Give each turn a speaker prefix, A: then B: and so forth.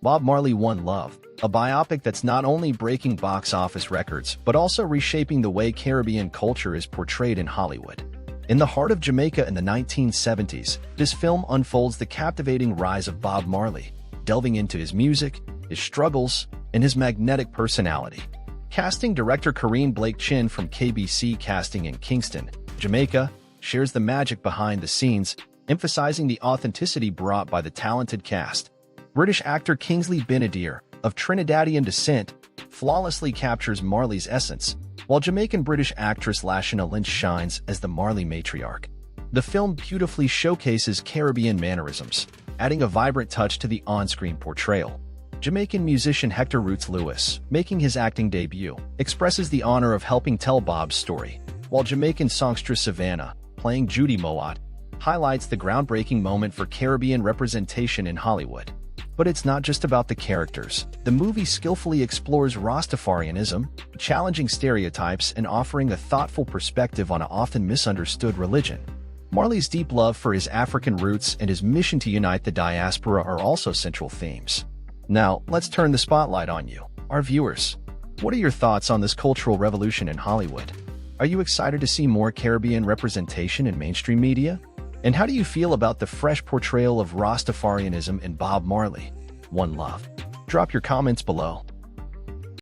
A: Bob Marley, One Love, a biopic that's not only breaking box office records, but also reshaping the way Caribbean culture is portrayed in Hollywood. In the heart of Jamaica in the 1970s, this film unfolds the captivating rise of Bob Marley, delving into his music, his struggles, and his magnetic personality. Casting director Kareen Blake Chin from KBC Casting in Kingston, Jamaica, shares the magic behind the scenes, emphasizing the authenticity brought by the talented cast. British actor Kingsley Ben-Adir, of Trinidadian descent, flawlessly captures Marley's essence, while Jamaican-British actress Lashana Lynch shines as the Marley matriarch. The film beautifully showcases Caribbean mannerisms, adding a vibrant touch to the on-screen portrayal. Jamaican musician Hector Roots Lewis, making his acting debut, expresses the honor of helping tell Bob's story, while Jamaican songstress Savannah, playing Judy Mowatt, highlights the groundbreaking moment for Caribbean representation in Hollywood. But it's not just about the characters. The movie skillfully explores Rastafarianism, challenging stereotypes and offering a thoughtful perspective on an often misunderstood religion. Marley's deep love for his African roots and his mission to unite the diaspora are also central themes. Now, let's turn the spotlight on you, our viewers. What are your thoughts on this cultural revolution in Hollywood? Are you excited to see more Caribbean representation in mainstream media? And how do you feel about the fresh portrayal of Rastafarianism in Bob Marley, One Love? Drop your comments below.